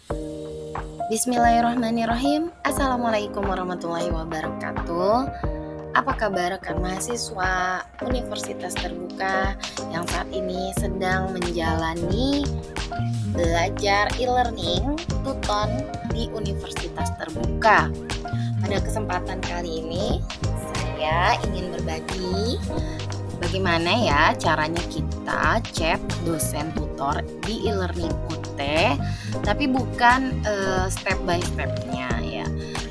Bismillahirrahmanirrahim. Assalamualaikum warahmatullahi wabarakatuh. Apa kabar rekan mahasiswa Universitas Terbuka yang saat ini sedang menjalani belajar e-learning Tuton di Universitas Terbuka? Pada kesempatan kali ini saya ingin berbagi bagaimana ya caranya kita chat dosen tutor di e-learning UT, tapi bukan step by stepnya ya,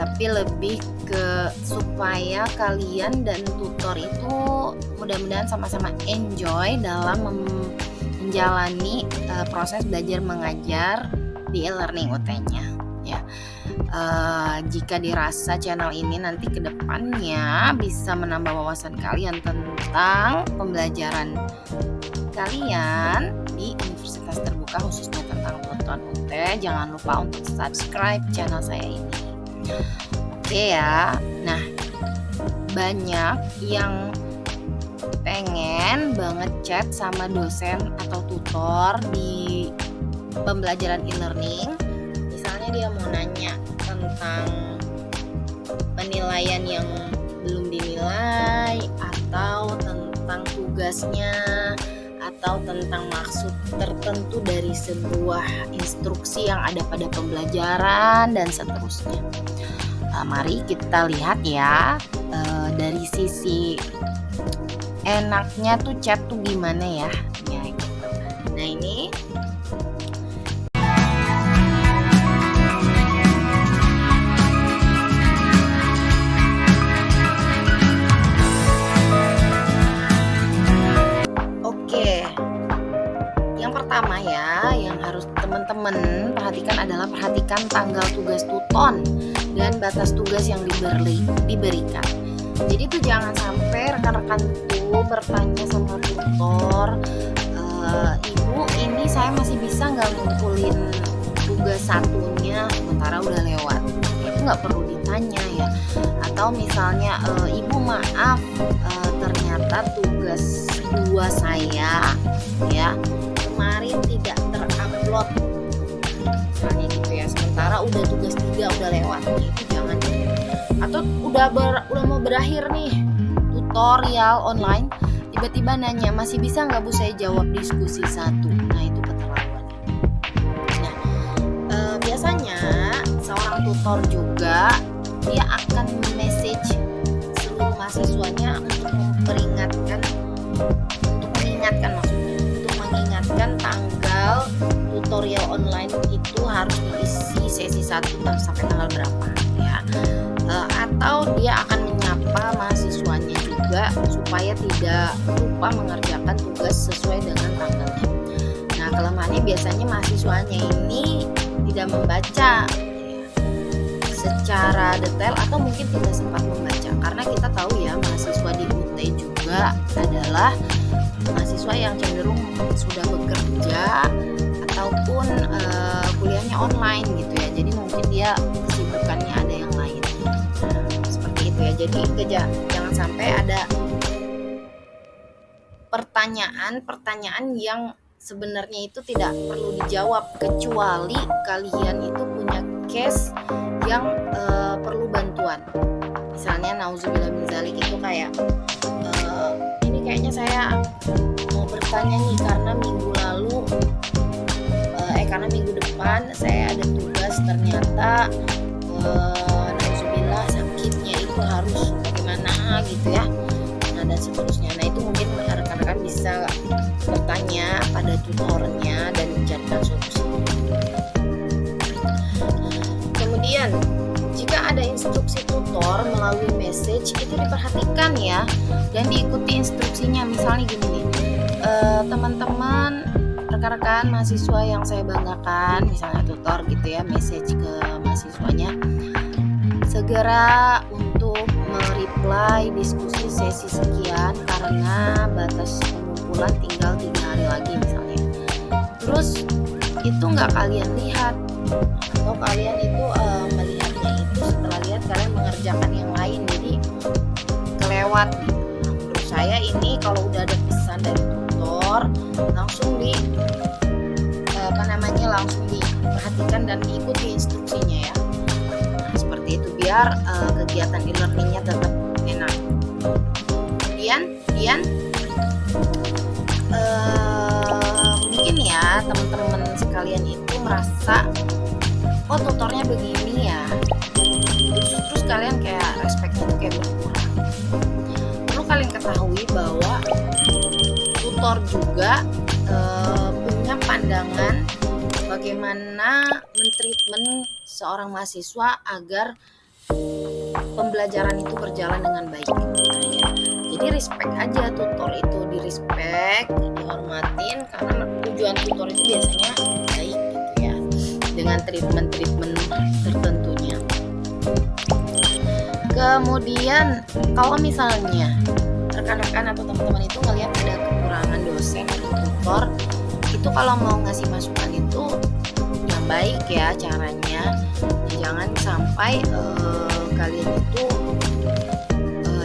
tapi lebih ke supaya kalian dan tutor itu mudah-mudahan sama-sama enjoy dalam menjalani proses belajar mengajar di e-learning UT-nya ya. Jika dirasa channel ini nanti kedepannya bisa menambah wawasan kalian tentang pembelajaran kalian di Universitas Terbuka, khususnya tentang Tuton UT, jangan lupa untuk subscribe channel saya ini. Oke ya, nah banyak yang pengen banget chat sama dosen atau tutor di pembelajaran e-learning. Misalnya dia mau nanya tentang penilaian yang belum dinilai, atau tentang tugasnya, atau tentang maksud tertentu dari sebuah instruksi yang ada pada pembelajaran dan seterusnya. Mari kita lihat ya, dari sisi enaknya tuh chat tuh gimana ya, gitu. Nah ini pertama ya, yang harus teman-teman perhatikan tanggal tugas tuton dan batas tugas yang diberikan. Jadi tuh jangan sampai rekan-rekan tuh bertanya sama tutor, ibu ini saya masih bisa nggak ngumpulin tugas satunya sementara udah lewat. Itu nggak perlu ditanya ya. Atau misalnya ibu maaf, ternyata tugas 2 saya ya kemarin tidak terupload, misalnya gitu ya, sementara udah tugas 3 udah lewat. Itu jangan. Atau udah mau berakhir nih tutorial online, tiba-tiba nanya masih bisa nggak bu saya jawab diskusi 1. Nah itu keterlaluan. Nah biasanya seorang tutor juga dia akan message seluruh mahasiswanya untuk mengingatkan tanggal tutorial online itu harus diisi sesi 1 sampai tanggal berapa ya. Atau dia akan menyapa mahasiswanya juga supaya tidak lupa mengerjakan tugas sesuai dengan tanggalnya. Nah kelemahannya biasanya mahasiswanya ini tidak membaca secara detail atau mungkin tidak sempat membaca, karena kita tahu ya mahasiswa di UT juga adalah mahasiswa yang cenderung sudah bekerja ataupun kuliahnya online gitu ya, jadi mungkin dia kesibukannya ada yang lain. Nah, seperti itu ya, jadi jangan sampai ada pertanyaan yang sebenarnya itu tidak perlu dijawab, kecuali kalian itu punya case yang perlu bantuan. Misalnya nauzubillah min dzalik, itu kayak ini kayaknya saya mau bertanya nih karena minggu depan saya ada tugas, ternyata nauzubillah sakitnya itu harus bagaimana gitu ya. Nah dan seterusnya. Nah itu mungkin rekan-rekan bisa bertanya pada tutornya dan mencarikan solusi. Kemudian jika ada instruksi tutor melalui message, itu diperhatikan ya dan diikuti instruksinya. Misalnya gini nih, teman-teman rekan-rekan mahasiswa yang saya banggakan, misalnya tutor gitu ya, message ke mahasiswanya, segera untuk mereply diskusi sesi sekian karena batas pengumpulan tinggal 3 hari lagi misalnya. Terus itu nggak kalian lihat, atau kalian itu melihatnya itu setelah lihat kalian mengerjakan yang lain, jadi kelewat gitu. Nah, menurut saya ini kalau udah ada pesan dari tutor langsung diperhatikan dan diikuti instruksinya ya. Nah, seperti itu biar kegiatan e-learningnya tetap enak. Kemudian mungkin ya teman-teman sekalian itu merasa oh tutornya begini ya, terus kalian kayak respectnya tuh kayak berkurang. Perlu kalian ketahui bahwa tutor juga punya pandangan bagaimana mentreatment seorang mahasiswa agar pembelajaran itu berjalan dengan baik. Nah, ya. Jadi respect aja tutor itu, di respect, dihormatin, karena tujuan tutor itu biasanya baik gitu ya, dengan treatment tertentunya. Kemudian kalau misalnya rekan-rekan atau teman-teman itu ngelihat ada kekurangan dosen atau tutor, itu kalau mau ngasih masukan itu yang baik ya caranya, jangan sampai kalian itu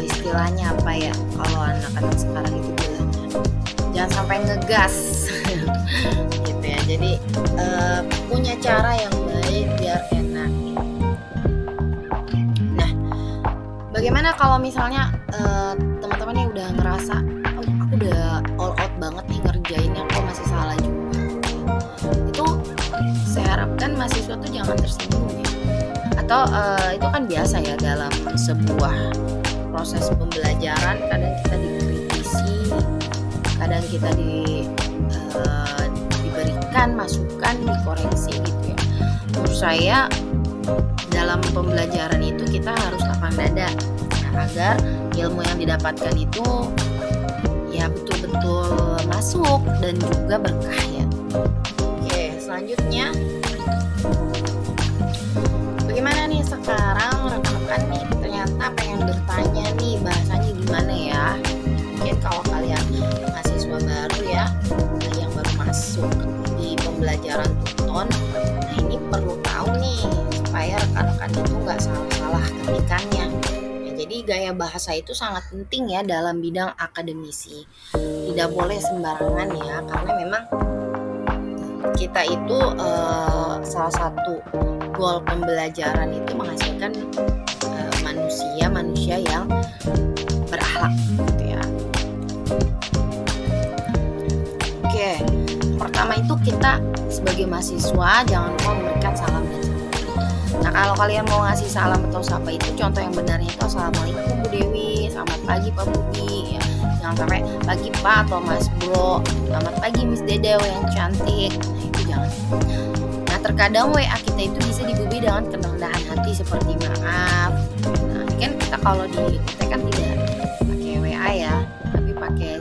istilahnya apa ya, kalau anak-anak sekarang itu bilangnya jangan sampai ngegas gitu ya. Jadi punya cara yang baik biar enak. Nah, bagaimana kalau misalnya teman-teman yang udah ngerasa oh, aku udah all out banget nih ngerjainnya kok masih salah juga, itu saya harapkan mahasiswa tuh jangan tersinggung ya. Atau itu kan biasa ya dalam sebuah proses pembelajaran, kadang kita dikritisi, kadang kita diberikan masukan, dikoreksi gitu ya. Menurut saya dalam pembelajaran itu kita harus lapang dada agar ilmu yang didapatkan itu ya betul-betul masuk dan juga berkah ya. Oke, selanjutnya bagaimana nih sekarang rekan-rekan nih ternyata pengen bertanya nih bahasanya gimana ya. Mungkin kalau kalian mahasiswa baru ya, yang baru masuk di pembelajaran Tuton, nah ini perlu tahu nih supaya rekan-rekan itu nggak salah-salah ketikannya. Ya, jadi gaya bahasa itu sangat penting ya dalam bidang akademisi. Tidak boleh sembarangan ya, karena memang kita itu salah satu goal pembelajaran itu menghasilkan manusia yang berakhlak gitu ya. Oke, pertama itu kita sebagai mahasiswa jangan lupa memberikan salam dan sapa. Nah, kalau kalian mau ngasih salam atau sapa itu contoh yang benarnya itu assalamualaikum Bu Dewi, selamat pagi Pak Budi ya. Jangan sampai pagi Pak atau Mas Bro, selamat pagi Miss Dede yang cantik. Nah, itu jangan. Nah, terkadang WA kita itu bisa dibubui dengan kerendahan hati seperti maaf. Nah, kan kita kalau di kita kan tidak pakai WA ya, tapi pakai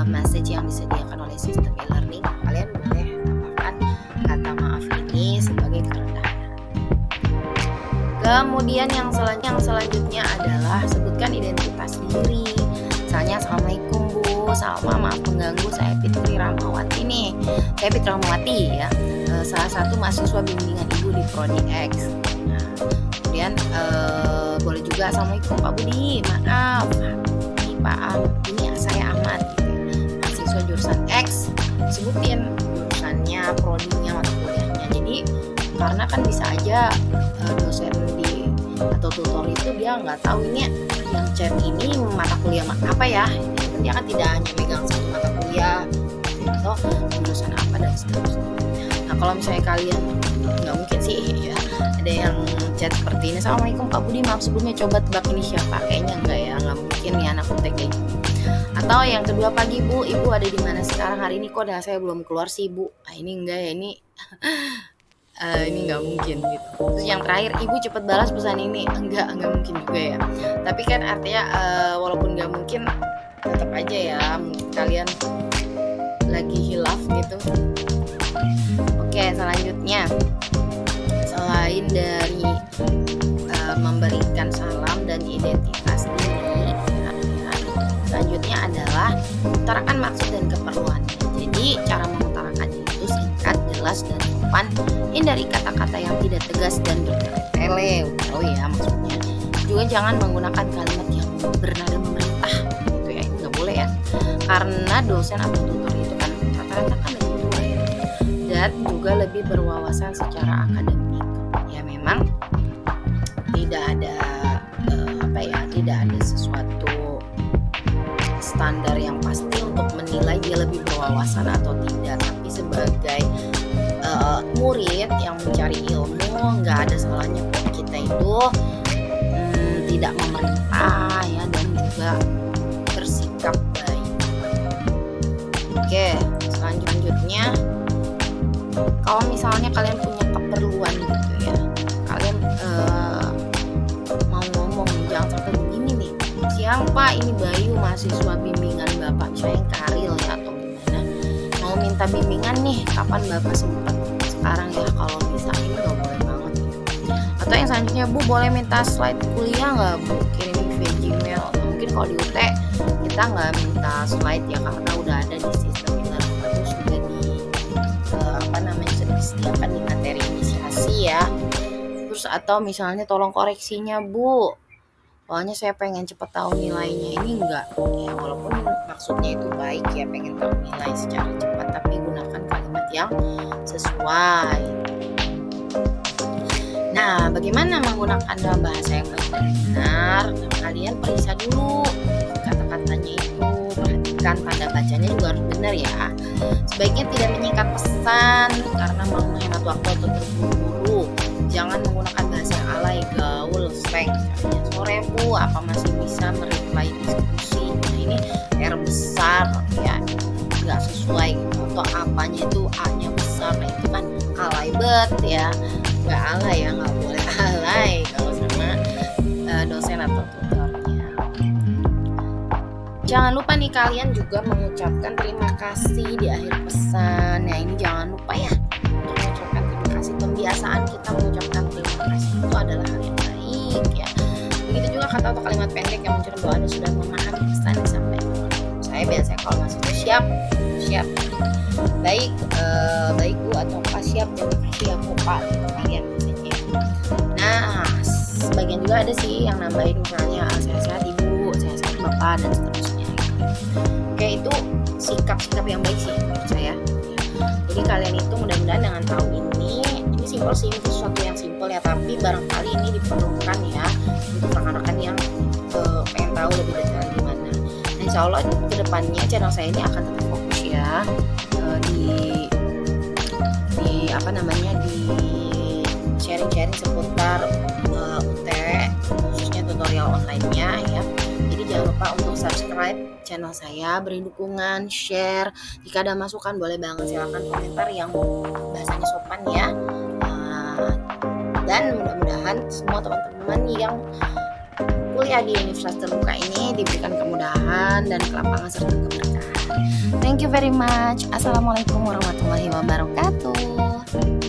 message yang disediakan oleh sistem e-learning. Kalian boleh tambahkan kata maaf ini sebagai kerendahan hati. Kemudian yang selanjutnya adalah sebutkan identitas diri. Misalnya assalamualaikum Bu, sama maaf mengganggu, saya Fitri Rahmawati nih. Saya Fitri Rahmawati ya, salah satu mahasiswa bimbingan Ibu di Prodi X. Nah, kemudian boleh juga assalamualaikum Pak Budi, maaf ini Pak ini saya Ahmad gitu ya. Mahasiswa jurusan X, sebutin jurusannya, prodinya, mata kuliahnya. Jadi karena kan bisa aja dosen di atau tutor itu dia nggak tahu ini yang chat ini mata kuliah apa ya. Dia kan tidak hanya megang satu mata kuliah atau jurusan apa dan seterusnya. Nah, kalau misalnya kalian nggak mungkin sih ya ada yang chat seperti ini, assalamualaikum Pak Budi, maaf sebelumnya, coba tebak ini siapa. Kayaknya enggak ya, nggak mungkin ya anak UTK kayak gini. Atau yang kedua, pagi Bu, Ibu ada di mana sekarang hari ini, kok saya belum keluar sih Bu. Nah, ini enggak ya, ini ini nggak mungkin gitu. Terus yang terakhir, Ibu cepet balas pesan ini, enggak mungkin juga ya. Tapi kan artinya walaupun nggak mungkin, tetap aja ya mungkin kalian lagi hilaf gitu. Oke, selanjutnya selain dari memberikan salam dan identitas diri ya, selanjutnya adalah utarakan maksud dan keperluannya. Jadi cara mengutarakan itu singkat, jelas, dan sopan. Hindari kata-kata yang tidak tegas dan bertele-tele. Oh ya maksudnya. Juga jangan menggunakan kalimat yang bernada memerintah gitu ya, itu nggak boleh ya. Karena dosen atau tutor itu kan rata-rata kan lebih tua ya. Dan dan juga lebih berwawasan secara akademik. Ya memang tidak ada tidak ada sesuatu standar yang pasti untuk menilai dia lebih berwawasan atau tidak, tapi sebagai murid yang mencari ilmu, nggak ada salahnya kok kita itu tidak memerintah ya, dan juga bersikap baik. Oke, selanjutnya kalau misalnya kalian punya keperluan gitu ya, kalian mau ngomong nih, jangan sampai begini nih, siang Pak, ini Bayu mahasiswa bimbingan Bapak, misalnya Karil ya atau gimana, mau minta bimbingan nih, kapan Bapak sempat? Sekarang ya, kalau bisa ini nggak boleh banget ya. Atau yang selanjutnya, Bu boleh minta slide kuliah nggak Bu, kirimin via Gmail. Mungkin kalau di UT kita nggak minta slide ya, karena udah ada di sistem terus sudah sudah disediakan di materi inisiasi ya. Terus atau misalnya tolong koreksinya Bu, soalnya saya pengen cepet tahu nilainya. Ini enggak ya, walaupun maksudnya itu baik ya, pengen tahu nilai secara cepat, tapi gunakan kalimat yang sesuai. Nah, bagaimana menggunakan dalam bahasa yang baik dan benar? Nah, kalian periksa dulu kata-katanya itu, perhatikan tanda bacanya juga harus benar ya. Sebaiknya tidak menyingkat pesan karena mau menghemat waktu atau terburu-buru. Jangan menggunakan bahasa yang alay, gaul, slang. Misalnya, sore Bu, apa masih bisa mereply diskusi? Nah, ini R besar ya, nggak sesuai gitu. Atau apanya itu A-nya besar, nah itu kan alay bet ya. Nggak alay ya, nggak boleh alay kalau sama dosen atau tutornya. Jangan lupa nih kalian juga mengucapkan terima kasih di akhir pesan. Nah ini jangan lupa ya untuk mengucapkan terima kasih. Pembiasaan kita mengucapkan terima kasih itu adalah hal yang baik ya. Begitu juga kata atau kalimat pendek yang menunjukkan bahwa Anda sudah memahami pesan yang disampaikan. Saya biasanya kalau masih itu siap. Baik Bu atau Pak, siap, terima kasih ya Bu Pak, gitu kalian biasanya. Nah, sebagian juga ada sih yang nambahin misalnya sehat-sehat Ibu, sehat-sehat Bapak, dan seterusnya gitu. Oke, itu sikap-sikap yang baik sih menurut saya. Jadi kalian itu mudah-mudahan dengan tahu ini simpel sih, itu sesuatu yang simpel ya, tapi barangkali ini diperlukan ya untuk rekan-rekan yang pengen tahu lebih detail gimana. Nah, insya Allah kedepannya channel saya ini akan tetap fokus ya di sharing-sharing seputar UT, khususnya tutorial online-nya ya. Jadi jangan lupa untuk subscribe channel saya, beri dukungan, share. Jika ada masukan boleh banget, silakan komentar yang bahasanya sopan ya. Dan mudah-mudahan semua teman-teman yang kuliah di Universitas Terbuka ini diberikan kemudahan dan kelapangan serta keberkahan. Thank you very much. Assalamualaikum warahmatullahi wabarakatuh.